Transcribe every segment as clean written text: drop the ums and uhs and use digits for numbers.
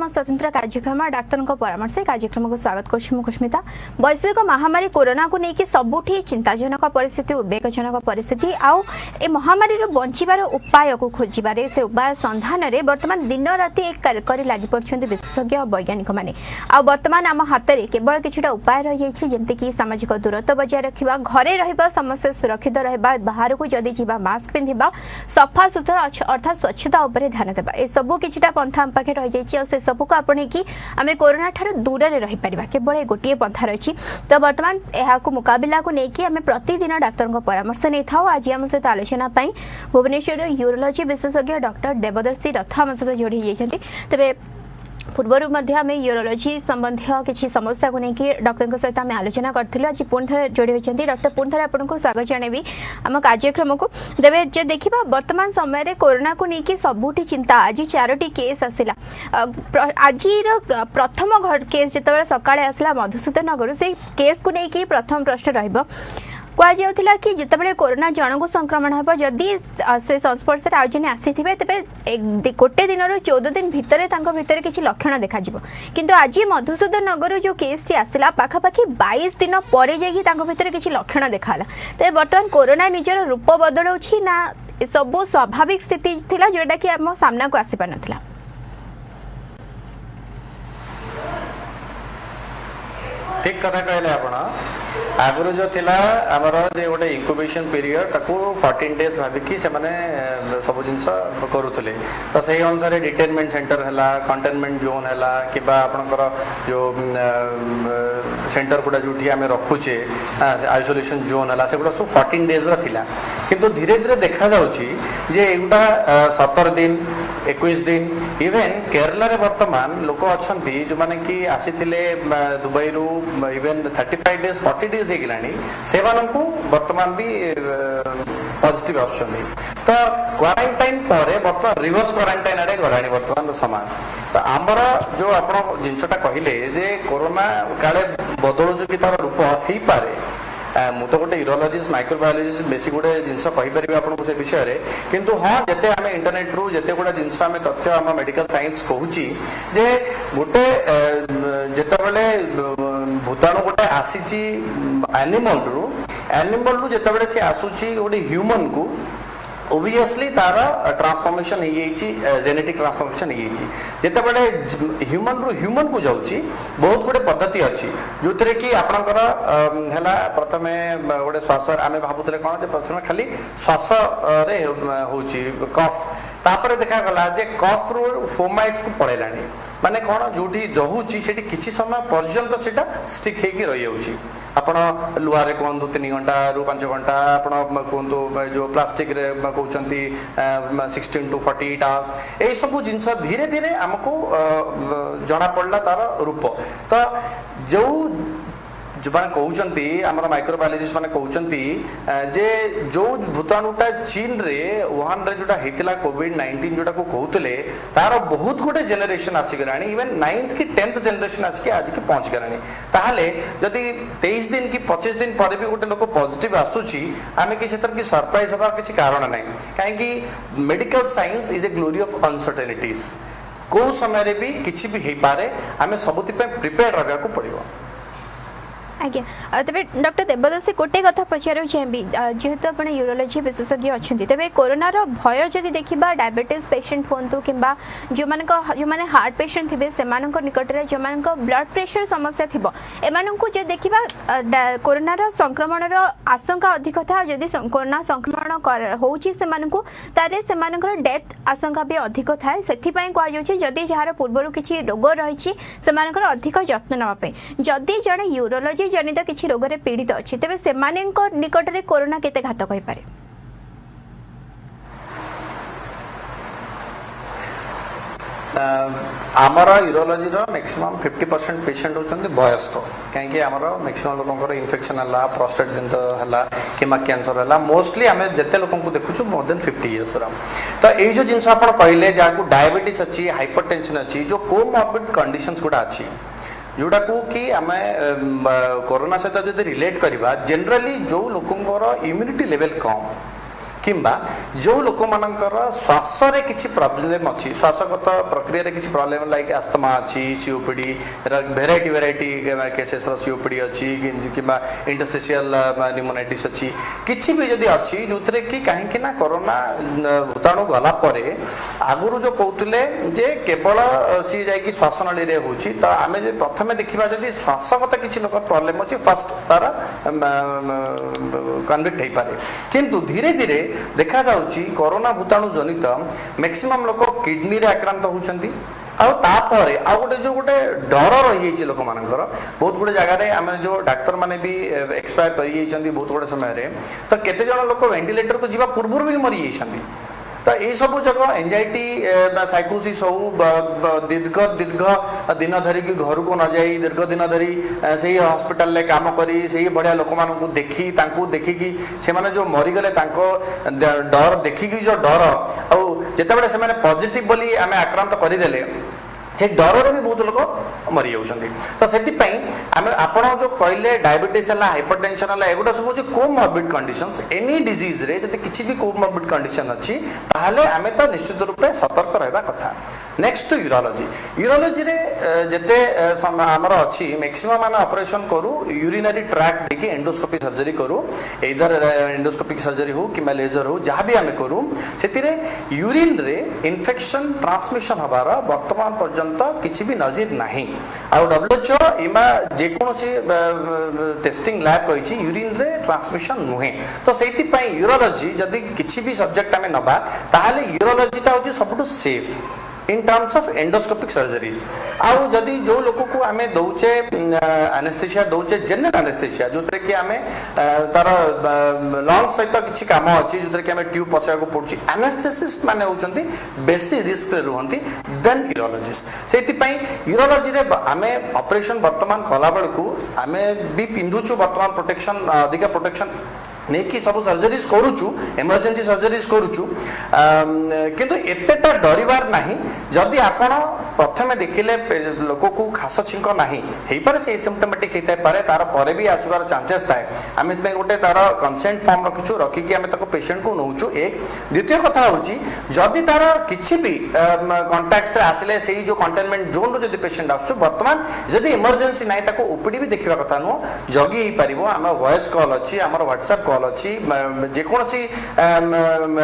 आम स्वतंत्र कार्यक्रम डाक्तर परामर्श कार्यक्रम को स्वागत करुस्मिता। वैश्विक महामारी कोरोना को लेकिन सबुठी चिंताजनक परिस्थिति उद्वेगजनक परिस्थिति आउ ए महामारी बंचार उपाय को खोजबार से उपाय संधान में बर्तमान दिन राति एक कर लगी पड़ते विशेषज्ञ वैज्ञानिक मैंने बर्तमान आम हाथ में केवल किछटा उपाय रही जमीक सामाजिक दूरत्व बजाय रखा घरे रहा समस्त सुरक्षित रहा बाहर को जदि जा मास्क पिंधा सफा सुतरा अर्थात स्वच्छता उपर ध्यान देवा ए सबू किछटा पंथा आम पाखे रही से सबू को आपणे कि आम कोरोना ठार दूर में रही पार केवल गोटे पंथा रही। तो बर्तमान यह मुकाबला को लेकिन आम प्रतिदिन डाक्तर परामर्श नहीं था। आज आम सहित आलोचना भुवनेश्वर यूरोलोजी विशेषज्ञ डॉक्टर देवदर्शी रथ आम सहित जोड़ी जाइए। तेज पूर्वर आम यूरोलोजी संबंधी किसी समस्या को लेकिन डॉक्टर सहित आम आलोचना करूँ। आज पुणी थे जोड़ी होती डॉक्टर पुणी थे आपको स्वागत जनइबी आम कार्यक्रम को देवे जो देखा वर्तमान समय कोरोना को लेकिन सबुठी चिंता। आज 4टी केस आसला आज प्रथम केस जिते सका आसला मधुसूदन नगर से केस को लेकिन प्रथम प्रश्न रहा कहुला कि जितेबाला कोरोना जन को संक्रमण हो जदि से संस्पर्श आज जन आसी तेज गोटे दिन 14 दिन भितर किसी लक्षण देखा किंतु आज मधुसूदन नगर जो केस टी आसला पाखापाखि 22 दिन पर जाकर किसी लक्षण देखाला। तो बर्तमान कोरोना निजर रूप बदलाऊ ना सब स्वाभाविक स्थिति थिला जोटा कि आम सामना को आसी पार नथिला। ठीक कथा कहले आपण आगुरी जो थिला आमर जे गोटे इंक्युबेशन पीरियड ताकू 14 डेज भाविकी से माने सब जिनस करूथले। तो सही अनुसार डिटेनमेंट सेंटर हैला कंटेनमेंट जोन हैला किबा आपनकर जो सेंटर गुडा जोठी आमे रखुचे आइसोलेशन जोन हैला से गुडा सब 14 डेज रा थिला। किंतु धीरे धीरे देखा जाउची जे एगुडा 17 दिन 21 दिन इवेन केरला रे वर्तमान लोक अछंती जो माने कि आसीथिले दुबई रु इवेन 35 डेज 40 डेज हेगलानी सेवानंकु वर्तमान भी पॉजिटिव आछंती। तो क्वारंटाइन परे वर्तमान रिवर्स क्वारंटाइन आडे गलानी वर्तमान समाज। तो आमर जो आपण जिनसटा कहिले जे कोरोना काले बदलुछु कि तार रूप हेई पारे मु तो गोटे यूरोलोजिस्ट माइक्रोबायोलॉजिस्ट बेसी गोटे जिनस कहीपर आपको से विषय में किंतु हाँ जिते आम इंटरनेट रू जिते गुड़ा जिनस आम तथ्य आम मेडिकल साइंस कहूँ जे गोटे जितेबाला भूताणु गोटे आसी एनिमल रू जितेबाला सी आसूची गोटे ह्यूमन को ओबियसली तार ट्रांसफॉर्मेशन जेनेटिक ट्रांसफॉर्मेशन जितेबाला ह्यूमन रु ह्यूमन को जाऊँगी बहुत गुड़े पद्धति अच्छी जो थे कि आपणकर है प्रथम गोटे श्वास आम भावुले कौन प्रथम खाली श्वास कफ तापर देखा जे कफ रु फोमाइट्स को पड़ेगा माने कौन जो रहुची से किसी समय पर्यंत से स्टिक होगी रही जाऊँगी। आपण लुहारे कहतु 3 घंटा रु 5 घंटा आप कहतु जो प्लास्टिक कहते 16 to 48 आवर्स यही सब जिनस धीरे धीरे आमको जना पड़ला तार रूप। तो जो जो मैंने कहते आमर माइक्रोबायोलॉजिस्ट मैंने कहते जे जो भूताणुटा चीन रे वुहान रे जोटा होता कोविड-19 जोटा को कहते तार बहुत गुटे जेनेरेशन आसीगला इवेन 9th कि 10th जेनेरेशन आसिक आज की पहुँच गलानी। ताहले जदि 23 दिन कि 25 दिन पर भी गोटे लोक पॉजिटिव आसूची आम कि सरप्राइज हबार किसी कारण ना कहीं medical science is a glory of uncertainties को समय भी किसी भी हो पारे आम सबुति प्रिपेयर रहा को पड़ो। आज्ञा तेज डॉक्टर देवदर्शी गोटे कथा पचार चाहिए जेहेतु आप यूरोलोजी विशेषज्ञ अच्छा तेज कोरोनार भय जदि देखा डायबिटीज पेसेंट हूँ कि जो मैंने हार्ट पेसेंट थे से निकट में जो ब्लड प्रेशर समस्या थी एम को जो देखा कोरोनार संक्रमण आशंका अधिक था जदि कोरोना संक्रमण होकर डेथ आशंका भी अधिक थाए से कहुच्छे जदि जार पूर्व किसी रोग रही अधिक जत्न नापी जदि जड़े यूरोलोजी जनित किसी रोग रे पीड़ित अच्छी तेज से निकट में कोरोना केते घातक हो पारे। आमर यूरोलोजी मैक्सिमम 50% पेशेंट होती वयस्क कहीं आमर मैक्सिमम लोक इन्फेक्शन है प्रोस्टेट जंत है कि कैंसर है मोस्टली आम जिते लोक देखु मोर देन 50 इयर्स। तो ये जो जिनस आप कहले जहाँ डायबिटीज अच्छी हाइपरटेंशन अच्छी जो कोमॉर्बिड कंडीशंस गुड़ा अच्छी जोटा को कि आम कोरोना सहित जो रिलेट करवा जनरली जो लोकंर इम्यूनिटी लेवल कम किंबा जो लोक मानकर श्वास रे किछि प्रॉब्लम अछि श्वासगत प्रक्रिया रे किछि प्रॉब्लम लाइक अस्थमा अछि सीओपीडी वेराइटी केसेस रो सीओपीडी अछि किंबा इंटरस्टिशियल निमोनाइटिस अछि किछि भी जदी अछि जोतरे कि काहे कि ना कोरोना भूताणु गला परे आगुरु जो कहउतले जे केवल सी जाय कि श्वास नली रे होछि त आमे जे प्रथमे देखिबा जदी श्वासगत किछि लोक प्रॉब्लम अछि फर्स्ट तार कन्विक्ट हे पारे किंतु धीरे धीरे देखा जाउछि कोरोना भूताणु जनित मैक्सिमम लोक किडनी रे आक्रांत होउछंती आउ तापरे आउ गोटे जो गोटे डर रही लोक मानकर बहुत गुड़े जगह आम जो डाक्तर माने भी एक्सपायर कर बहुत गुड़े समय तो केते जन लोक वेंटिलेटर को जीवा पूर्व भी मरी जाइछंती तो ये सब जगह एंजाइटी साइकोसिस हो दीर्घ दीर्घ दिन धरिक घर को न जाई दीर्घ दिन धरी से हॉस्पिटल में काम करी से बढ़िया लोक मानू देखी देखिकी से माने जो मरीगले डर देखिकी जो डर आते से पॉजिटिव बोली आम आक्रांत करदेले से डर भी बहुत लोक मरी जाउछंती तो सेति पई आमे आपण जो कहले डायबिटीज है हाइपरटेंशन है एगुडा सब जो कोमॉर्बिड कंडीशंस एनी डिजीज रे जति किछि भी कोमॉर्बिड कंडीशन अछि ताहले आमे तो निश्चित रूपे सतर्क रहबा कथा नेक्स्ट टू यूरोलॉजी रे जते हमर अछि मैक्सिमम आमे ऑपरेशन करू यूरिनरी ट्रैक्ट देखि एंडोस्कोपी सर्जरी करू इधर एंडोस्कोपिक सर्जरी हो कि लेजर हो जहां भी आमे करू सेतिरे यूरिन रे इन्फेक्शन ट्रांसमिशन हबार वर्तमान पर्यंत किसी भी नजीर नहीं आउ WHO इमा जेकोसी टेस्टिंग लैब कहिछि यूरिन रे ट्रांसमिशन नुहे तो सेति पई यूरोलॉजी जदी किछि भी सब्जेक्ट हमें नबा ताहाले यूरोलॉजी ता होछि सबटु safe in terms of endoscopic surgeries आउ जदी जो लोक को आमे दउचे एनेस्थेसिया दउचे जनरल एनेस्थेसिया जोतरे कि आमे तार लंग सहित किछि काम अछि जोतरे कि आमे ट्यूब पछा को पड़छि एनेस्थेसिस्ट माने होचंती बेसी रिस्क रे रहंती देन यूरोलॉजिस्ट सेति पई यूरोलॉजी रे आमे ऑपरेशन वर्तमान कला बेल को आमे भी पिंधुछु वर्तमान प्रोटेक्शन अधिक प्रोटेक्शन नहीं कि सब सर्जरीज करूचु इमरजेंसी सर्जरीज करूचु किंतु एतेटा डरिवार नाही जदि आपण प्रथमे देखिले लोक को खास छिंक नाही हेई पारे से सिम्पटोमेटिक हेता पारे तार परे भी आसीबार चांसेस थाए आमे में गोटे तार कंसेंट फॉर्म रखिछु रखि कि आमे ताको पेशेंट को नउछु एक द्वितीय कथा होची जदि तार किछि भी कांटेक्ट से आसिले सेही जो कंटेनमेंट जोन रो जदि पेशेंट आछु वर्तमान जदि इमरजेंसी नाही ताको ओपीडी भी देखिबा कथा नो जगी हेई परिबो आमे वॉइस कॉल अछि हमर व्हाट्सएप कॉल अछि जेकोसी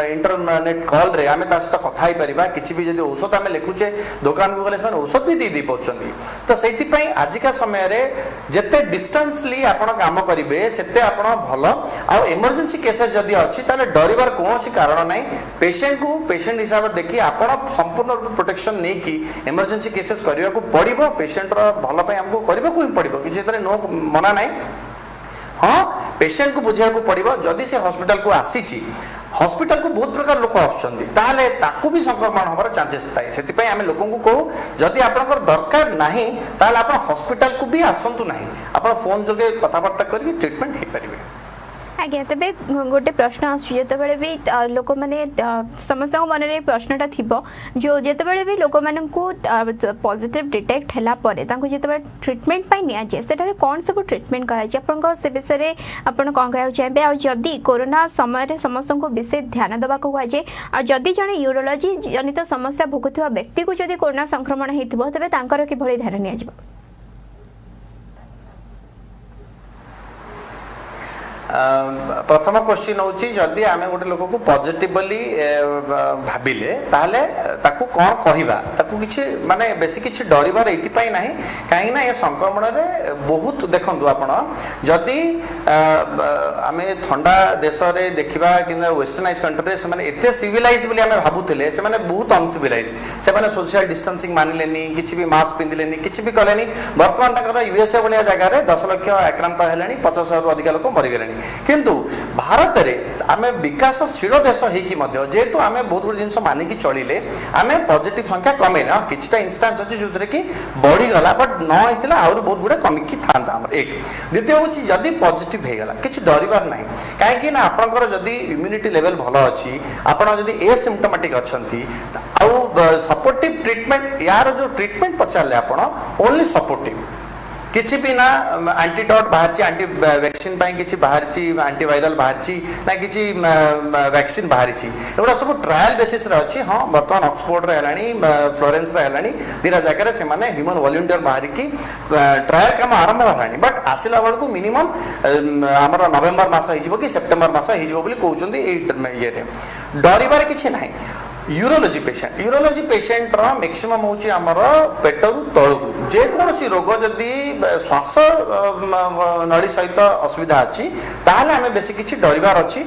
इंटरनेट कॉल रे आमे तास कथा ही परिबा किछि भी जदि औषध आमे लिखुचे दुकान को गले से औषध भी दी पहुंचती तो सेति पई आजिका समय रे जते डिस्टेंसली आपण काम करिवे सेते आपण भल आ इमरजेंसी केसेस जदि अछि ताले डरिवार कोनोसी कारण नै पेशेंट को पेशेंट हिसाब रे देखि आपण संपूर्ण रूप प्रोटेक्शन नै कि इमरजेंसी केसेस करिवा को पड़िबो पेशेंट रो भल पई हमको करिवा को ही पड़िबो कि जेतरे नो मना नै हाँ पेशेंट को बुझा को पड़िबो जदि से हॉस्पिटल को आसीची हॉस्पिटल को बहुत प्रकार लोक आछंती ताले ताकू भी संक्रमण होबार चांसेस थाए सेति पई आमे लोकन को कहू जदि आपनकर दरकार नाही ताले आपन हॉस्पिटल को भी आसंतु नाही आपन फोन जोगे कथा बार्ता करके ट्रीटमेंट हे परिबे आज्ञा तेबे गोटे प्रश्न आसुबे भी लोक मैंने समस्त मन में प्रश्नटा थी जो जितेबाला भी लोक मान पॉजिटिव डिटेक्ट है जिते ट्रिटमेंट निजे से कौन सब ट्रिटमेंट कर विषय आप कौन कह चाहिए आदि कोरोना समय समस्त को विशेष ध्यान देवा कहुए जदि जड़े यूरोलॉजी जनित समस्या भोगुवा व्यक्ति को जदि कोरोना संक्रमण होता तेज किभली ध्यान नि प्रथम क्वेश्चन होची जदि आमे गोटे लोक को पॉजिटिवली भाबिले ताले ताकू कोन कहिबा ताकू किछि माने बेसी किछि डरिबार एति पई नाही काहे ना ए संक्रमण रे बहुत देखंदु आपण जदि आमे ठंडा देश रे देखिबा किना वेस्टर्नाइज कंट्री रे से माने एते सिविलाइज्ड बोली आमे भाबुथिले से माने बहुत अनसिविलाइज्ड से माने सोशल डिस्टेंसिंग मानिलेनी किछि भी मास्क पिंदिलेनी किछि भी कलेनी वर्तमान तकर यूएसए बोलिया जगह रे 10 लाख आक्रांत हेलानी 50 रु अधिक लोक मरि गेलानी किंतु भारत रे आमे विकासशील देश हेकी मध्य जेतु आमे बहुत गुड जिंस मानिकी चलिले आमे पॉजिटिव संख्या कमे ना किछटा इंस्टेंस अछि जोतरे कि बॉडी गला बट न हेतला और बहुत गुड कमी की थांता हमर एक द्वितीय होछि जदी पॉजिटिव हे गला किछ डरिबार नाही काहे कि ना आपनकर जदी इम्यूनिटी लेवल भलो अछि आपण जदी एसिम्प्टोमेटिक अछंती आउ सपोर्टिव ट्रीटमेंट यार जो ट्रीटमेंट पचारले आपण ओनली सपोर्टिव किसी भी ना एंटीडॉट बाहर एंटी वैक्सीन किसी बाहर एंटीवायरल बाहर ना किसी वैक्सीन बाहर एगुड़ा सब ट्रायल बेसिस अच्छी हाँ बर्तमान ऑक्सफोर्ड है फ्लोरेंस है दीटा जगह से ह्यूमन वॉलंटियर बाहर की ट्रायल काम आरंभ है बट आसला बेलू मिनिमम आमर नवेम्बर मास हो कि सेप्टेम्बर मास हो कहते ये डरबार किसी ना यूरोलोजी पेशेंट मैक्सिमम हूँ आमर पेटर तलू जेकोसी रोग जदि श्वास नड़ी सहित असुविधा अच्छी ताहले आम बेसी किसी डरबार अच्छी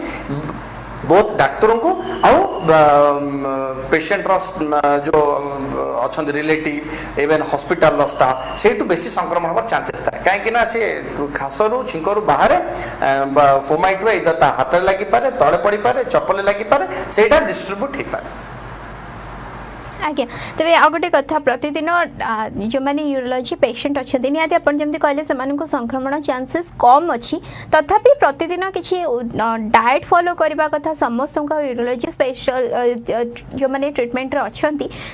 बोथ डाक्तरों को आउ पेशेंट जो अच्छा रिलेटिव इवेन हॉस्पिटल स्टाफ से बेसी संक्रमण हमार चांसेस था कहीं सी खासरू छिंकरू बाहर फोमाइट इधर ता हाथ लगी पारे तले पड़ी पारे चप्पल लगी पारे सेटा डिस्ट्रीब्यूट हो पारे आज्ञा तेज आ गए कथा प्रतिदिन जो मैंने यूरोलोजी पेशेंट अच्छा निहती आप जमी कहले से संक्रमण चांसेस कम अच्छी तथापि प्रतिदिन किसी डाएट फॉलो करने कथा समस्त यूरोलोजी स्पेशल जो मैंने ट्रिटमेंट अच्छा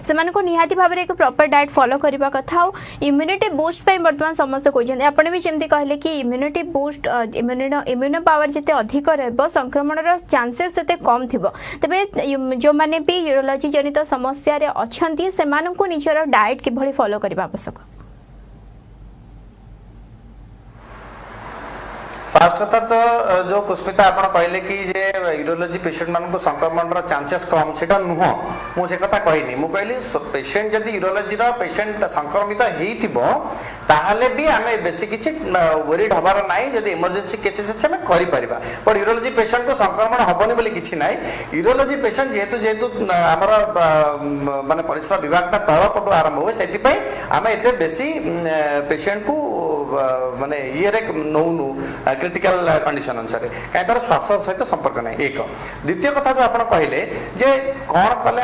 से निहाती भाव में एक प्रॉपर डाएट फॉलो करने कथा इम्यूनिटी बूस्ट पे बर्तमान समस्त कहते आपने भी जमी कहले कि इम्यूनिटी बूस्ट इम्यूनो पावर जिते अधिक संक्रमण चांसेस से कम थी तेरे जो मैंने भी यूरोलोजी जनित समस्या अच्छी से निजर डाएट किभली फॉलो करने आवश्यक फास्ट कथा तो जो कुस्मिता आप कहले कि जे यूरोलोजी पेशेंट मान संक्रमण चांसेस कम से नुह मुझे कथा कहनी मुझे कहली पेशेंट जदि यूरोलोजी पेशेंट संक्रमित होते भी आम बेसी किसी वरीड हबार ना जब इमरजेंसी केसेस अच्छे आम कर बट यूरोलोजी पेशेंट को संक्रमण हेनी बोली किसी ना यूरोलोजी पेशेंट जेहेतु जेहेतु आमर माने परिश्रा विभाग तल पटु आरंभ हुए से आम एत बेसी पेशेंट को माने ये नौनु क्रिटिकल कंडीशन अनुसार कहीं तार श्वास सहित संपर्क ना एक द्वितीय कथा जो आप कहले जे कौन कले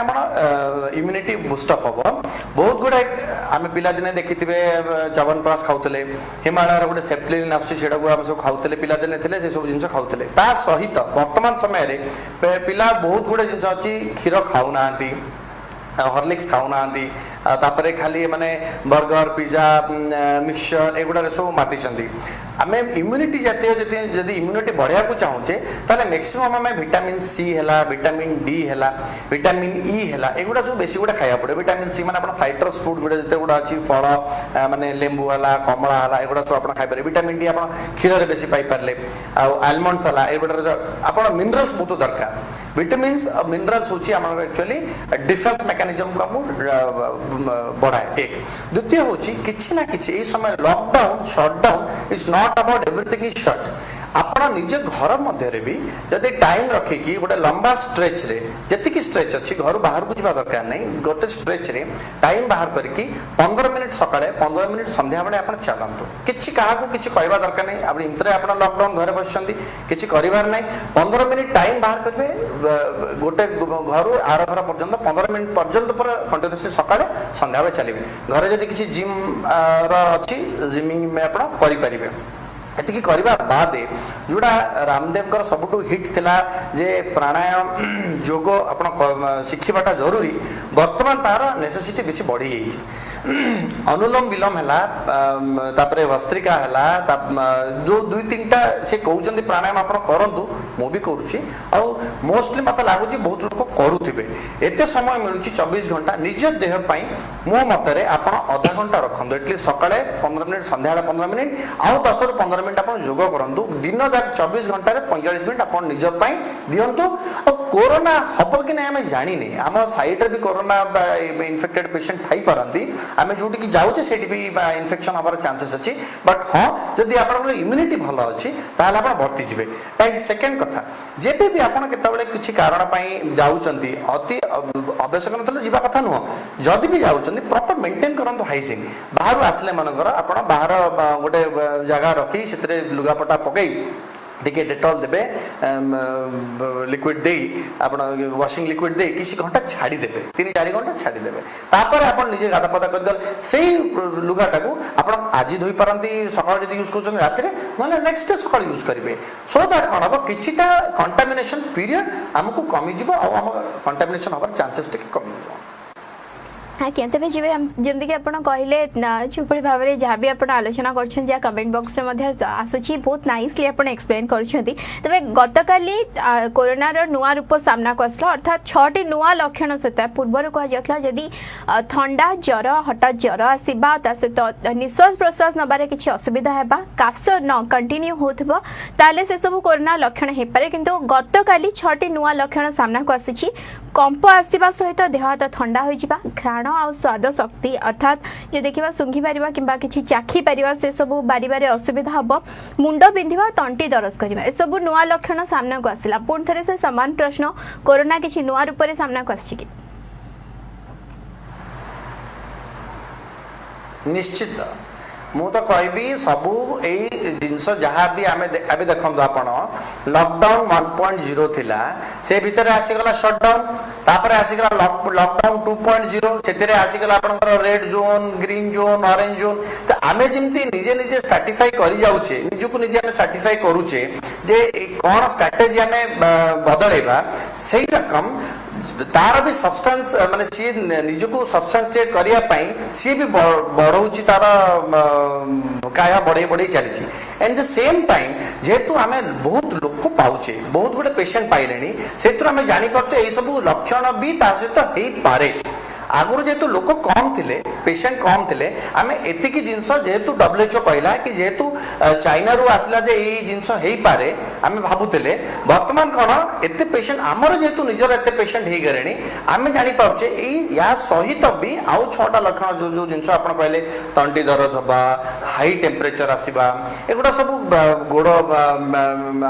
इम्यूनिटी बुस्टअप हम बहुत गुड़ाए आम पिलादिने देखी च्यवनप्राश खाऊले हिमालय गोटे सेप्लिन आसटा आम सब खाऊले पिलादिने थे से सब जिन खाऊले ता सहित वर्तमान समय पिला बहुत गुड़े जिन अच्छी क्षीर खाऊना हॉर्लिक्स खाऊना तापर खाली माने बर्गर पिज्जा मिक्सचर एगुड़ा सब माति आम इम्यूनिटी जातीय जदि इम्यूनिटी बढ़िया को चाहूचे ताले मैक्सिमम आम विटामिन सी है विटामिन डी है विटामिन ई है एगुड़ा सब बेसी गुड़ा खाया पड़े विटामिन सी माने साइट्रस फ्रूट गुड़ा जिते गुड़ा अच्छी फल माने लेंबू है कमला है एगुड़ा सब आप खाई विटामिन डी आप क्षीर में बेसी पाइपारे आलमंड्स है एगुड़ा आप मिनरल्स बहुत दरकार विटामिन्स मिनरल्स हूँ एक्चुअली डिफेंस मेकानिजम को बढ़ाए एक द्वितीय हूँ किसी ना कि समय lockdown shutdown is not about everything is shut आपण निज घर मध्य भी जदि टाइम रखिकी गोटे लंबा स्ट्रेच रे जी स्ट्रेच अच्छी घर बाहर को जावा दरकार नहीं गोटे स्ट्रेच रे टाइम बाहर करके 15 मिनिट सकाଳେ 15 मिनिट संध्या बेले आपण चलतु किसी क्या किसी कहवा दरकार नहीं आप इमते आप लॉकडाउन घर बस किसी करार नहीं 15 मिनिट टाइम बाहर करेंगे गोटे घर आर घर पर्यंत 15 मिनिट पर्यंत कंटिन्यूसली सकाଳେ संध्या बेले चलिए घर जब किसी जिम अच्छी जिमिंग में आप करें एतिकी करबा बाद जोड़ा रामदेव सबुठू हिट थिला जे प्राणायाम योग आपण शिखिबाटा जरूरी वर्तमान तार नेसेसिटी बेसी बढ़ी जाइए अनुलोम विलोम है तापरे भस्त्रिका है जो दुई तीनटा से कहते प्राणायाम आप करूँ मु भी करुच्ची मोस्टली मत लगुच बहुत लोग करुवे एत समय मिलूँ 24 घंटा निज देहपाई मो मतरे आप आधा घंटा रखु एटलिस्ट सकाଳେ 15 मिनिट संध्या 15 मिनिट आउ 10 ରୁ 15 मिनिट आप योग करूँ दिन जाक 24 घंटे 45 मिनिट आप निजपाई दिंतु कोरोना हम कि नहीं आम जानी आम साइड भी कोरोना इनफेक्टेड पेशेंट थी पारती आम जो जाऊे से इनफेक्शन हमार चांसेस अच्छी बट हाँ जदि आप इम्यूनिटी भल अच्छी ताल आप भर्ती जी कहीं सेकेंड कथा जेबे भी आपड़ केतबे किसी कारण जाऊँच अति आवश्यक ना जावा कथा नुह जदि भी जाऊँच प्रॉपर मेंटेन करूँ हाइजीन बाहर आसले मनकर आप बाहर गोटे जगह रखी से लुगापटा पकई टिके डेटॉल देबे लिक्विड दे आपण वाशिंग लिक्विड दे किसी घंटा छाड़ी देबे 3-4 घंटा छाड़ी देबे तापर आपण निजे गादा पदा कर दल सेही लुगाटा को आपण आजि धोई पारंती सकाळ जदी यूज करछन रात रे माने नेक्स्ट डे सकाळ यूज करिवे सो दैट कोन अब किछिटा कंटामिनेशन पीरियड हमकु कमी जिवो आ हम कंटामिनेशन हबार चांसेस टिके कमी जिवो आज्ञा तेज जमीक आप कहले जो भाव में जहाँ भी आप आलोचना कर कमेंट बॉक्स में आसूची बहुत नाइसली आप एक्सप्लेन कर तेज गतकाली कोरोनार नुआ रूप सामना को आसला अर्थात 6टी नुआ लक्षण सहित पूर्वर कहुला जदि ठंडा ज्वर हठात ज्वर आसवा सहित निश्वास प्रश्वास नबार किसी असुविधा है काश न कंटिन्यू होले से सब कोरोना लक्षण हो पाए किंतु गतकाली 6टी नुआ लक्षण सामना को आसी कंप आसवा सहित देह हाथ ठंडा हो घ्राण आ स्वाद शक्ति अर्थात जो देखा सुंघी पार कि चाखी पार से सब बारे असुविधा हम मुंड बिंधा तंटी दरज करवा ए सब नुआ लक्षण सामना को आसला पुणी थे से समान प्रश्न कोरोना किसी नुआ रूप से सामना को आसी निश्चित मु तो कहबी सबू यही जिनस जहाँ भी आम देखो आप लॉकडाउन 1.0 थिला से भितर आसीगला शटडाउन तापर आसीगला लॉकडाउन 2.0 से आसीगला आपनकर red zone green zone orange zone तो आमे जिमती निजे निजे स्ट्रैटिफाई करि जाउछे निजको निजे आमे स्ट्रैटिफाई करूछे जे कोन स्ट्रैटेजी आमे बदलेबा सही रकम तार भी सब्सटेंस माने सी निजको सब्सटेंशिएट करिया पई सी भी बढ़ौची तार काया बढ़े बढ़े चली एंड द सेम टाइम जेहेतु आमे बहुत लोक पाउचे बहुत गुडे पेशेंट पाइलेनी सेतु आमे जानि परछे ए सब लक्षण भी ता सहित हेई पारे आगुर जेहेतु लोक कम थिले पेशेंट कम थिले आमे एतिकी जिंस जेहेतु WHO कहला कि जेहेतु चाइना रु आसला जे ए जिंस हेई पारे आमे भाबुतिले वर्तमान कोन एते पेशेंट हमर जेहेतु निजर एते पेशेंट हेई गरेनी आमे जानि पाउचे ए या सहित भी आउ 6टा लक्षण जो जो जिंस आपण कहले तंटी दरज हबा हाई टेम्परेचर आसीबा एगुडा सब गोड़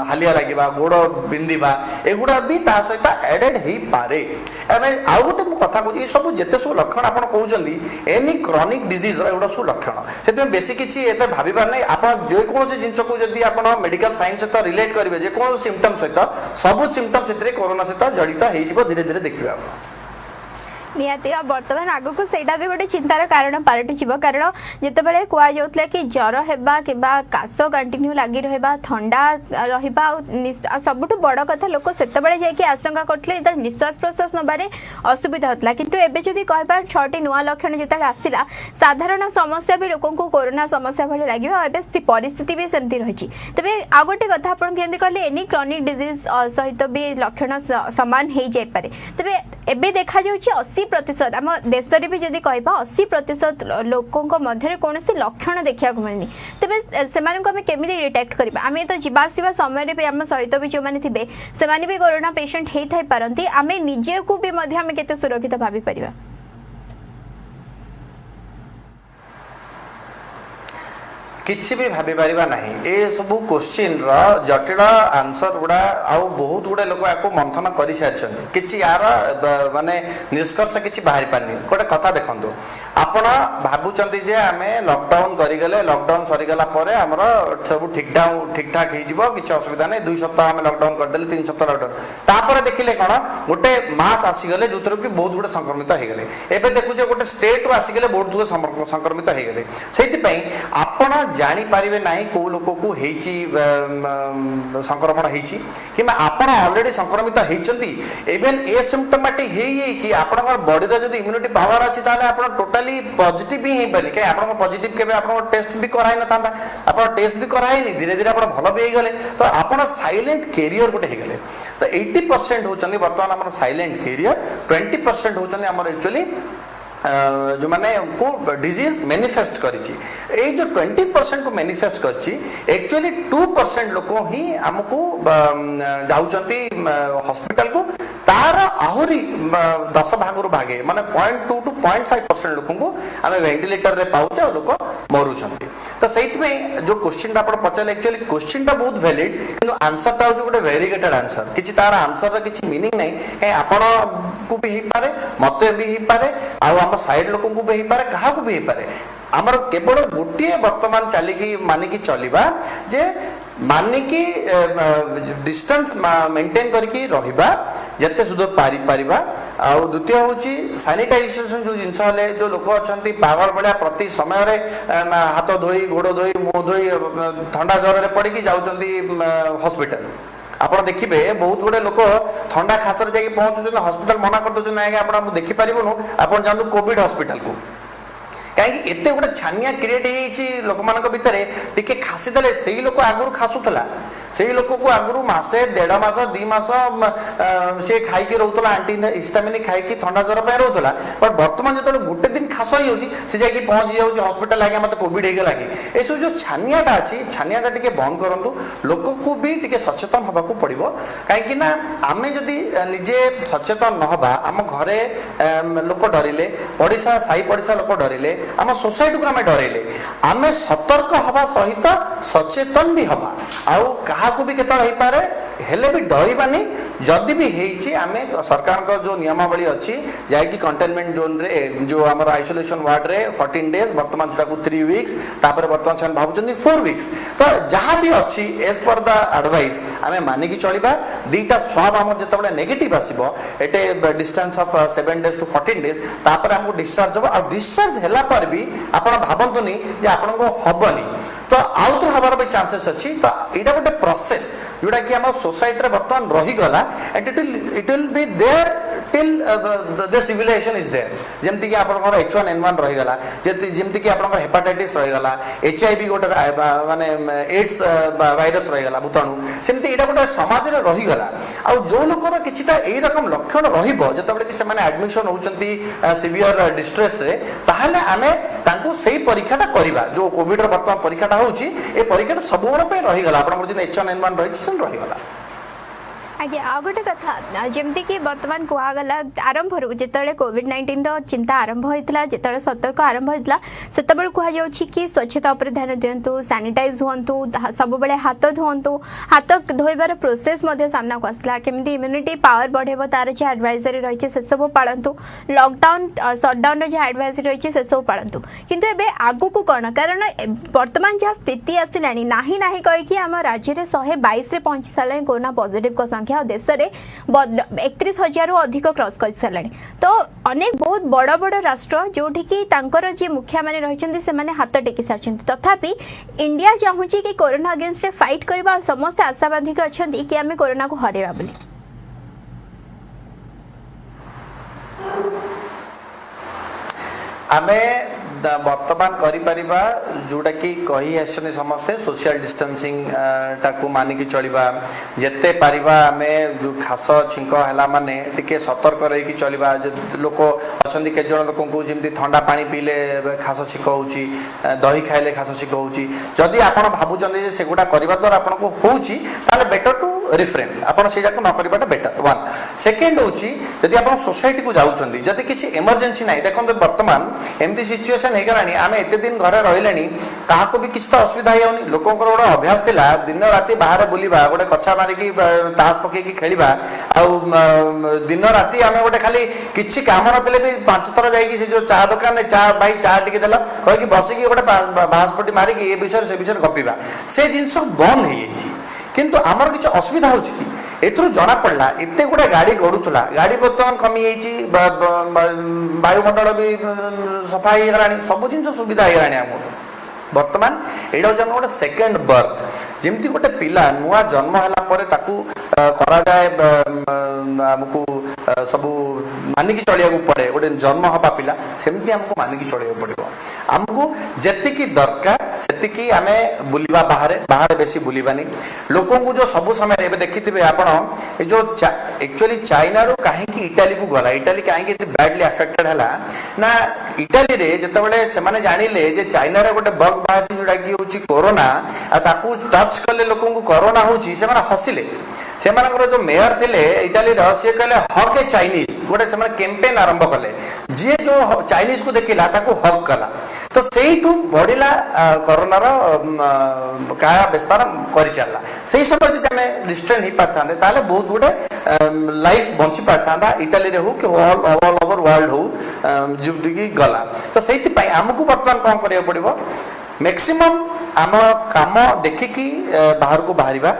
हालिया लागिबा गोड़ बिंदिबा एगुडा भी ता सहित एडेड हेई पारे एमे आउ गोटे कथा को ई सब जेते सब लक्षण आप कहते एनी क्रॉनिक डिजीज एगुड़ा सब लक्षण से बेसी किसी एत भाबार ना आप जेकोसी जिन को जब आप मेडिकल साइंस सहित रिलेट करेंगे जेको सिम्पटम सहित सब सिम्पटम से कोरोना सहित जड़ित हो धीरे धीरे देखिए आप निहाती बर्तमान आग को सहीटा भी गोटे चिंतार कारण पलटि कारण जितेबाला कहला कि ज्वर है कि काश कंटिन्यू लगी रहा ठंडा रहा सबुठ बड़ कथा लोक से आशंका करते निश्वास प्रश्वास नबारे असुविधा होता किंतु एबे जदि कहबा 6टी नुआ लक्षण जिते आसला साधारण समस्या भी लोक कोरोना समस्या भाई लगे परिस्थिति भी सेमती रही तेज आ गोटे कथा आप कहले एनी क्रॉनिक डिजीज सहित भी लक्षण सामान हो जाए तेज एबे देखा 80% आम देश भी जदि कहबा 80% लोकों मध्य कौन लक्षण देखा मिलनी तेज से आम केमी डिटेक्ट करवा आम तो जावासवा समय भी आम सहित भी जो मैंने थे से भी कोरोना पेशेंट होता पारती आम निजे को भी आम केते सुरक्षित भाभी परिवा किछि भी भाभी पारिबा नहीं ए सब क्वेश्चन रो जटिल आंसर गुडा आउ बहुत गुडे लोक याको मंथन करि सारछन किछि यार माने निष्कर्ष किछि बाहरी पानी गोटे कथा देखंतु आपण भाबुचंती जे आमे लॉकडाउन करि गेले लॉकडाउन सरी गेला परे हमर सब ठीक ठाक हे जिवो किछि असुविधा नै 2 सप्ताह आमे लॉकडाउन कर देले 3 सप्ताह लॉकडाउन तापर देखिले कोन गोटे मास आसी गेले जोतर कि बहुत गुडे संक्रमित हे गेले एबे देखु जे गोटे स्टेट रो आसी गेले बहुत गुडे संक्रमित हे गेले सेति पई आपण जानी पारिबे नाही को लोक को हेची संक्रमण हेची कि आपण ऑलरेडी संक्रमित हेचंती इवन ए सिम्पटोमेटिक हेई कि आपण बॉडी रो जदी इम्यूनिटी पावर अछि ताले आपण टोटली पॉजिटिव ही हे बनी के आपण पॉजिटिव केबे आपण टेस्ट भी कराई न थांता आपण टेस्ट भी कराई नि धीरे धीरे आपण भलो भी हे गले तो आपण साइलेंट कैरियर गोटे हे गले तो 80% होचंदी वर्तमान आपण साइलेंट कैरियर 20% होचंदी आपण एक्चुअली जो माने को डिजीज मैनिफेस्ट करिछि ए जो 20% को मैनिफेस्ट करिछि एक्चुअली 2% लोक ही हमको जाउचंती हॉस्पिटल को तार आहुरी 10 भागरु भागे माने 0.2 टू 0.5% लोक को आमे वेंटिलेटर रे पाउचे और लोक मरुचंती तो सेति में जो क्वेश्चन आपण पचाले एक्चुअली क्वेश्चन ता बहुत वैलिड किंतु आंसर ता जो गोटे वेरीगेटेड आंसर किछि तार आंसर रे किछि मीनिंग नै कहीं आपण को भी हे पारे मते भी हे पारे आ साइड लोक भी हो पारे क्या भी हो पारे आमर केवल गोटे वर्तमान चलिकी मानिकी चलवा जे मानिकी डिस्टेंस मेंटेन करके रहिबा जते सुध पारि परिबा आ द्वितीय होची सैनिटाइजेशन जो जिंस हले जो लोक अछंती पागल बळिया प्रति समय रे हाथ धोई गोड़ धोई मुंह धोई ठंडा ज्वर रे पड़ी जाउचंती हॉस्पिटल ଆପଣ ଦେଖିବେ ବହୁତ ଗୁଡ଼େ ଲୋକ ଥଣ୍ଡା ଖାସରେ ଯାଇକି ପହଞ୍ଚୁଛନ୍ତି, ହସ୍ପିଟାଲ ମନା କରିଦେଉଛନ୍ତି ଆଜ୍ଞା ଆପଣ ଦେଖିପାରିବୁନୁ, ଆପଣ ଯାଆନ୍ତୁ କୋଭିଡ ହସ୍ପିଟାଲକୁ। କାହିଁକି ଏତେ ଗୋଟେ ଛାନିଆ କ୍ରିଏଟ୍ ହେଇଯାଇଛି ଲୋକମାନଙ୍କ ଭିତରେ, ଟିକେ ଖାସି ଦେଲେ ସେଇ ଲୋକ ଆଗରୁ ଖାସୁଥିଲା, ସେଇ ଲୋକକୁ ଆଗରୁ ମାସେ 1.5 ମାସ 2 ମାସ ସେ ଖାଇକି ରହୁଥିଲା, ଆଣ୍ଟି ହିଷ୍ଟାମିନ୍ ଖାଇକି ଥଣ୍ଡା ଜ୍ୱର ପାଇଁ ରହୁଥିଲା। ବଟ୍ ବର୍ତ୍ତମାନ ଯେତେବେଳେ ଗୋଟେ ଦିନ ଖାସ ହେଇଯାଉଛି ସେ ଯାଇକି ପହଞ୍ଚି ଯାଉଛି ହସ୍ପିଟାଲ, ଆଜ୍ଞା ମୋତେ କୋଭିଡ ହେଇଗଲା କି। ଏସବୁ ଯେଉଁ ଛାନିଆଟା ଅଛି, ଛାନିଆଟା ଟିକେ ବନ୍ଦ କରନ୍ତୁ, ଲୋକକୁ ବି ଟିକେ ସଚେତନ ହେବାକୁ ପଡ଼ିବ। କାହିଁକି ନା ଆମେ ଯଦି ନିଜେ ସଚେତନ ନ ହେବା, ଆମ ଘରେ ଲୋକ ଡରିଲେ, ପଡ଼ିଶା ସାହି ପଡ଼ିଶା ଲୋକ ଡରିଲେ, ଆମ ସୋସାଇଟିକୁ ଆମେ ଡରେଇଲେ, ଆମେ ସତର୍କ ହେବା ସହିତ ସଚେତନ ବି ହେବା। ଆଉ କାହାକୁ ବି କେତେବେଳେ ହେଇପାରେ, ହେଲେ ବି ଡରିବାନି। ଯଦି ବି ହେଇଛି ଆମେ ସରକାରଙ୍କ ଯେଉଁ ନିୟମାବଳୀ ଅଛି, ଯାଇକି କଣ୍ଟେନମେଣ୍ଟ ଜୋନ୍ରେ ଯେଉଁ ଆମର ଆଇସୋଲେସନ୍ ୱାର୍ଡରେ 14 ଡେଜ୍, ବର୍ତ୍ତମାନ ସେଟାକୁ 3 ୱିକ୍ସ, ତାପରେ ବର୍ତ୍ତମାନ ସେମାନେ ଭାବୁଛନ୍ତି 4 ୱିକ୍ସ। ତ ଯାହା ବି ଅଛି ଏଜ୍ ପର୍ ଦ ଆଡ଼ଭାଇସ୍ ଆମେ ମାନିକି ଚଳିବା। 2ଟା ସ୍ୱାବ ଆମର ଯେତେବେଳେ ନେଗେଟିଭ୍ ଆସିବ, ଏଟେ distance of 7 days to 14 days, ତାପରେ ଆମକୁ ଡିସଚାର୍ଜ ହେବ। ଆଉ ଡିସଚାର୍ଜ ହେଲା ପରେ ବି ଆପଣ ଭାବନ୍ତୁନି ଯେ ଆପଣଙ୍କୁ ହେବନି, ତ ଆଉଥରେ ହେବାର ବି ଚାନ୍ସେସ୍ ଅଛି। ତ ଏଇଟା ଗୋଟେ ପ୍ରୋସେସ୍ ଯେଉଁଟାକି ଆମ ସୋସାଇଟିରେ ବର୍ତ୍ତମାନ ରହିଗଲା, and it will be there till the civilization is there। ଯେମିତିକି ଆପଣଙ୍କର H1N1 ରହିଗଲା, ଯେମିତିକି ଆପଣଙ୍କର ହେପାଟାଇଟିସ୍ ରହିଗଲା, HIV ଗୋଟେ ମାନେ ଏଡ୍ସ ଭାଇରସ୍ ରହିଗଲା, ଭୂତାଣୁ, ସେମିତି ଏଇଟା ଗୋଟେ ସମାଜରେ ରହିଗଲା। ଆଉ ଯେଉଁ ଲୋକର କିଛିଟା ଏଇ ରକମ ଲକ୍ଷଣ ରହିବ, ଯେତେବେଳେ କି ସେମାନେ ଆଡମିସନ୍ ହେଉଛନ୍ତି ସିଭିୟର ଡିଷ୍ଟ୍ରେସରେ, ତାହେଲେ ଆମେ ତାଙ୍କୁ ସେଇ ପରୀକ୍ଷାଟା କରିବା। ଯେଉଁ କୋଭିଡର ବର୍ତ୍ତମାନ ପରୀକ୍ଷାଟା ହେଉଛି, ଏ ପରୀକ୍ଷାଟା ସବୁବେଳେ ପାଇଁ ରହିଗଲା। ଆପଣଙ୍କର ଯଦି H1N1 ରହିଛି ସେମିତି ରହିଗଲା। ଆଜ୍ଞା, ଆଉ ଗୋଟେ କଥା, ଯେମିତିକି ବର୍ତ୍ତମାନ କୁହାଗଲା ଆରମ୍ଭରୁ ଯେତେବେଳେ କୋଭିଡ-19ର ଚିନ୍ତା ଆରମ୍ଭ ହୋଇଥିଲା, ଯେତେବେଳେ ସତର୍କ ଆରମ୍ଭ ହୋଇଥିଲା, ସେତେବେଳେ କୁହାଯାଉଛି କି ସ୍ୱଚ୍ଛତା ଉପରେ ଧ୍ୟାନ ଦିଅନ୍ତୁ, ସାନିଟାଇଜ୍ ହୁଅନ୍ତୁ, ସବୁବେଳେ ହାତ ଧୁଅନ୍ତୁ, ହାତ ଧୋଇବାର ପ୍ରୋସେସ୍ ମଧ୍ୟ ସାମ୍ନାକୁ ଆସିଲା, କେମିତି ଇମ୍ୟୁନିଟି ପାୱାର ବଢ଼େଇବ ତାର ଯାହା ଆଡଭାଇଜରୀ ରହିଛି ସେସବୁ ପାଳନ୍ତୁ, ଲକଡାଉନ୍ ସଟଡାଉନ୍ର ଯାହା ଆଡଭାଇଜରୀ ରହିଛି ସେସବୁ ପାଳନ୍ତୁ। କିନ୍ତୁ ଏବେ ଆଗକୁ କ'ଣ, କାରଣ ବର୍ତ୍ତମାନ ଯାହା ସ୍ଥିତି ଆସିଲାଣି, ନାହିଁ ନାହିଁ କହିକି ଆମ ରାଜ୍ୟରେ 122ରେ ପହଞ୍ଚି ସାରିଲାଣି କୋରୋନା ପଜିଟିଭଙ୍କ ସଂଖ୍ୟା, ଆଉ ଦେଶରେ 31,000ରୁ ଅଧିକ କ୍ରସ୍ କରିସାରିଲାଣି। ତ ଅନେକ ବହୁତ ବଡ଼ ବଡ଼ ରାଷ୍ଟ୍ର ଯେଉଁଠିକି ତାଙ୍କର ଯିଏ ମୁଖିଆ ମାନେ ରହିଛନ୍ତି ସେମାନେ ହାତ ଟେକି ସାରିଛନ୍ତି, ତଥାପି ଇଣ୍ଡିଆ ଚାହୁଁଛି କି କୋରୋନା ଅଗେନ୍ଷ୍ଟରେ ଫାଇଟ୍ କରିବା, ଆଉ ସମସ୍ତେ ଆଶାବାନ୍ଧିକ ଅଛନ୍ତି କି ଆମେ କୋରୋନାକୁ ହରାଇବା ବୋଲି। ଆମେ ବର୍ତ୍ତମାନ କରିପାରିବା ଯେଉଁଟାକି କହି ଆସିଛନ୍ତି ସମସ୍ତେ, ସୋସିଆଲ ଡିଷ୍ଟାନ୍ସିଂ ଟାକୁ ମାନିକି ଚଳିବା, ଯେତେ ପାରିବା ଆମେ ଖାସ ଛିଙ୍କ ହେଲା ମାନେ ଟିକେ ସତର୍କ ରହିକି ଚଳିବା। ଲୋକ ଅଛନ୍ତି କେତେ ଜଣ ଲୋକଙ୍କୁ ଯେମିତି ଥଣ୍ଡା ପାଣି ପିଇଲେ ଖାସ ଛିଙ୍କ ହେଉଛି, ଦହି ଖାଇଲେ ଖାସ ଛିଙ୍କ ହେଉଛି। ଯଦି ଆପଣ ଭାବୁଛନ୍ତି ଯେ ସେଗୁଡ଼ା କରିବା ଦ୍ୱାରା ଆପଣଙ୍କୁ ହେଉଛି, ତାହେଲେ ବେଟର ଟୁ ରିଫ୍ରେନ୍, ଆପଣ ସେଇ ଯାକ ନ କରିବାଟା ବେଟର। 1 ସେକେଣ୍ଡ ହେଉଛି, ଯଦି ଆପଣ ସୋସାଇଟିକୁ ଯାଉଛନ୍ତି, ଯଦି କିଛି ଏମର୍ଜେନ୍ସି ନାହିଁ, ଦେଖନ୍ତୁ ବର୍ତ୍ତମାନ ଏମିତି ସିଚୁଏସନ୍ ହେଇଗଲାଣି, ଆମେ ଏତେ ଦିନ ଘରେ ରହିଲେଣି, କାହାକୁ ବି କିଛି ତ ଅସୁବିଧା ହେଇଯାଉନି। ଲୋକଙ୍କର ଗୋଟେ ଅଭ୍ୟାସ ଥିଲା ଦିନ ରାତି ବାହାରେ ବୁଲିବା, ଗୋଟେ କଛା ମାରିକି ତାସ୍ ପକେଇକି ଖେଳିବା, ଆଉ ଦିନ ରାତି ଆମେ ଗୋଟେ ଖାଲି କିଛି କାମ ନଥିଲେ ବି 5 ଥର ଯାଇକି ସେ ଯେଉଁ ଚା ଦୋକାନରେ ଚା ଭାଇ ଚା ଟିକେ ଦେଲ କହିକି ବସିକି ଗୋଟେ ବାଁସପଟି ମାରିକି ଏ ବିଷୟରେ ସେ ବିଷୟରେ ଗପିବା, ସେ ଜିନିଷ ବନ୍ଦ ହେଇଯାଇଛି। କିନ୍ତୁ ଆମର କିଛି ଅସୁବିଧା ହେଉଛି କି, ଏଥିରୁ ଜଣାପଡ଼ିଲା ଏତେ ଗୁଡ଼େ ଗାଡ଼ି ଗଡ଼ୁଥିଲା, ଗାଡ଼ି ବର୍ତ୍ତମାନ କମିଯାଇଛି, ବାୟୁମଣ୍ଡଳ ବି ସଫା ହେଇଗଲାଣି, ସବୁ ଜିନିଷ ସୁବିଧା ହେଇଗଲାଣି ଆମକୁ। ବର୍ତ୍ତମାନ ଏଇଟା ହେଉଛି ଆମର ଗୋଟେ ସେକେଣ୍ଡ ବର୍ଥ। ଯେମିତି ଗୋଟେ ପିଲା ନୂଆ ଜନ୍ମ ହେଲା ପରେ ତାକୁ କରାଯାଏ, ଆମକୁ ସବୁ ମାନିକି ଚଳିବାକୁ ପଡ଼େ, ଗୋଟେ ଜନ୍ମ ହେବା ପିଲା ସେମିତି ଆମକୁ ମାନିକି ଚଳିବାକୁ ପଡ଼ିବ। ଆମକୁ ଯେତିକି ଦରକାର ସେତିକି ଆମେ ବୁଲିବା, ବାହାରେ ବେଶୀ ବୁଲିବାନି। ଲୋକଙ୍କୁ ଯେଉଁ ସବୁ ସମୟରେ ଏବେ ଦେଖିଥିବେ ଆପଣ, ଏ ଯେଉଁ ଆକ୍ଚୁଆଲି ଚାଇନାରୁ କାହିଁକି ଇଟାଲୀକୁ ଗଲା, ଇଟାଲୀ କାହିଁକି ଏତେ ବ୍ୟାଡଲି ଆଫେକ୍ଟେଡ୍ ହେଲା ନା, ଇଟାଲୀରେ ଯେତେବେଳେ ସେମାନେ ଜାଣିଲେ ଯେ ଚାଇନାରେ ଗୋଟେ ବଗ୍ ବାହାରିଛି ଯେଉଁଟାକି ହେଉଛି କୋରୋନା, ଆଉ ତାକୁ ଟଚ୍ କଲେ ଲୋକଙ୍କୁ କରୋନା ହେଉଛି, ସେମାନେ ହସିଲେ। ସେମାନଙ୍କର ଯେଉଁ ମେୟର ଥିଲେ ଇଟାଲୀର, ସିଏ କହିଲେ ହଗ୍ ଏ ଚାଇନିଜ୍, ଗୋଟେ ସେମାନେ କ୍ୟାମ୍ପେନ୍ ଆରମ୍ଭ କଲେ, ଯିଏ ଯେଉଁ ଚାଇନିଜକୁ ଦେଖିଲା ତାକୁ ହଗ୍ କଲା। ତ ସେଇଠୁ ବଢ଼ିଲା କରୋନାର କାୟା ବିସ୍ତାର କରିଚାଲିଲା। ସେଇ ସମୟରେ ଯଦି ଆମେ ରିଷ୍ଟ୍ରେନ୍ ହେଇପାରିଥାନ୍ତେ, ତାହେଲେ ବହୁତ ଗୁଡ଼େ ଲାଇଫ୍ ବଞ୍ଚି ପାରିଥାନ୍ତା, ଇଟାଲୀରେ ହଉ କି ଅଲ୍ ଓଭର ୱାର୍ଲଡ ହଉ, ଯେମିତିକି ଗଲା। ତ ସେଇଥିପାଇଁ ଆମକୁ ବର୍ତ୍ତମାନ କ'ଣ କରିବାକୁ ପଡ଼ିବ, ମ୍ୟାକ୍ସିମମ୍ ଆମ କାମ ଦେଖିକି ବାହାରକୁ ବାହାରିବା,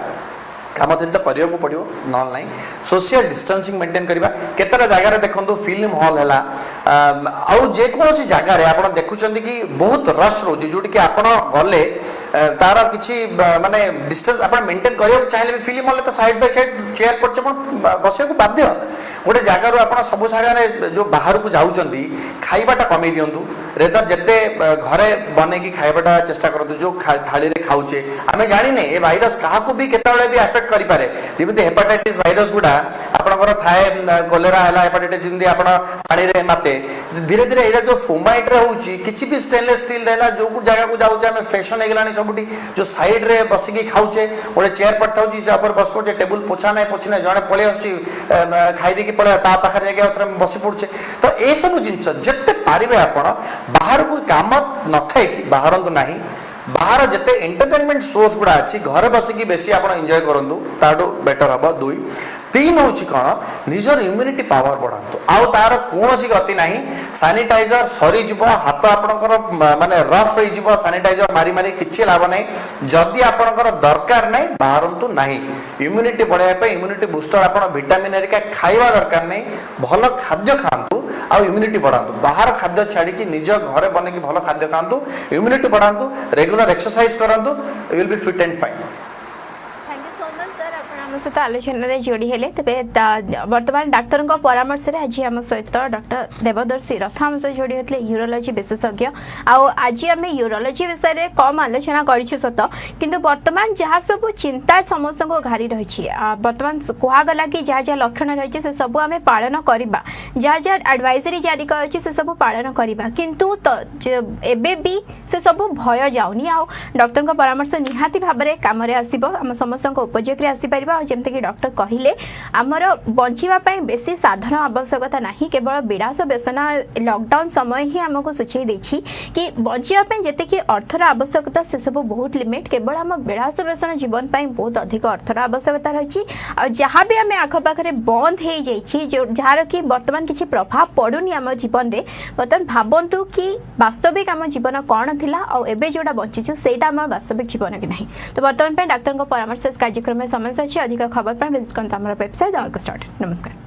काम थे तो करने को पड़ो ना ना सोशल डिस्टेंसिंग मेंटेन करवा केतटा जगार देखो फिल्म हॉल है आउ जेकोसी जगार आप देखुं कि बहुत रश रोचे जोटि कि आप गले तार किसी माने डिस्टेंस आप मेंटेन करने चाहिए फिल्म हॉल तो साइड बाय साइड चेयर पड़े बस बाध्य गोटे जगार आप सब जगह जो बाहर को जाऊँगी खाइबाटा कमे दिंतु रेदर जिते घरे बन खाइबाटा चेष्टा करूँ जो थाली में खाऊे आम जाने ये भाईरस क्या भी केतबे भी अफेक्ट करें जमी हेपाटाइटिस भाईरस गुड़ा आपंकर थाए कोलेरा है हेपाटाइटिस जमी आप पानी में माते धीरे धीरे ये जो फोमाइट्रे होची भी स्टेनलेस स्टील रहला जो जगह को जाऊे आम फैशन हो सबुठी जो साइड रे बसिकी खाऊे गोटे चेयर पड़ता बस पड़े टेबुल पोछा ना पोछी ना जड़े पलि खाईदी पलि पाखे जाके बस पड़े तो ये सब जिनस जिते पारे आप बाहर को काम न थाए कि बाहर को ना बाहर जिते एंटरटेनमेंट सोर्स गुड़ा अच्छी घर बसिकी बेसी आप एंजॉय करूँ ताठू बेटर हम 2 3 हूँ कौन निजर इम्यूनिटी पावर बढ़ातु आउ तार कौन गति ना सानिटाइजर सरीज हाथ आपणकर माने रफ हो सानिटाइजर मारी मारी किसी लाभ ना जदि आपणकर दरकार ना बाहरतु ना इम्यूनिटी बढ़ाई इम्यूनिटी बुस्टर आप विटामिन एरिका खाइबा दरकार नहीं भल खाद्य खातु आ इम्यूनिटी बढ़ातु बाहर खाद्य छाड़ी निज घर बन भल खाद्य खातु इम्यूनिटी बढ़ातु रेगुलर एक्सरसाइज करंतु you will be fit and fine. सहित आलोचन जोड़ी हेले तेरे बर्तमान डाक्तर परामर्श आज आम सहित डॉक्टर देवदर्शी रथ आम सहित जोड़ी होते यूरोलोजी विशेषज्ञ आज आम यूरोलोजी विषय में कम आलोचना करूँ सत किंतु बर्तमान जहाँ सब चिंता समस्त को घारी रही बर्तमान कहगला कि जहाँ जहाँ लक्षण रही से सब आम पालन करवा जहाँ जहाँ एडवाइजरी जारी कर सब पालन करवा किंतु एबे भी से सब भय जाऊनी आ डॉक्टर परामर्श निहाती भाव में कम आम समस्त उपयोगी आसीपर जमती कि डॉक्टर कहले आमर बचापी बेसी साधन आवश्यकता नहीं केवल विलास व्यसना लॉकडाउन समय ही आमको सूचई देछि कि बचापी जी अर्थर आवश्यकता से सब बहुत लिमिट केवल आम विलास व्यसन जीवन पर बहुत अधिक अर्थर आवश्यकता रही जहाँ भी आम आखपाखे बंद हो जाइए जार कि बर्तमान किसी प्रभाव पड़ूनी आम जीवन में बर्तमान भावतु कि वास्तविक आम जीवन कौन थिला और एबे जोड़ा बंचीचु सेटा आम वास्तविक जीवन कि नहीं तो बर्तमान डॉक्टर परामर्श कार्यक्रम में समय अच्छी अधिक खबर पर विजिट करते वेबसाइट अर्गस.in। नमस्कार।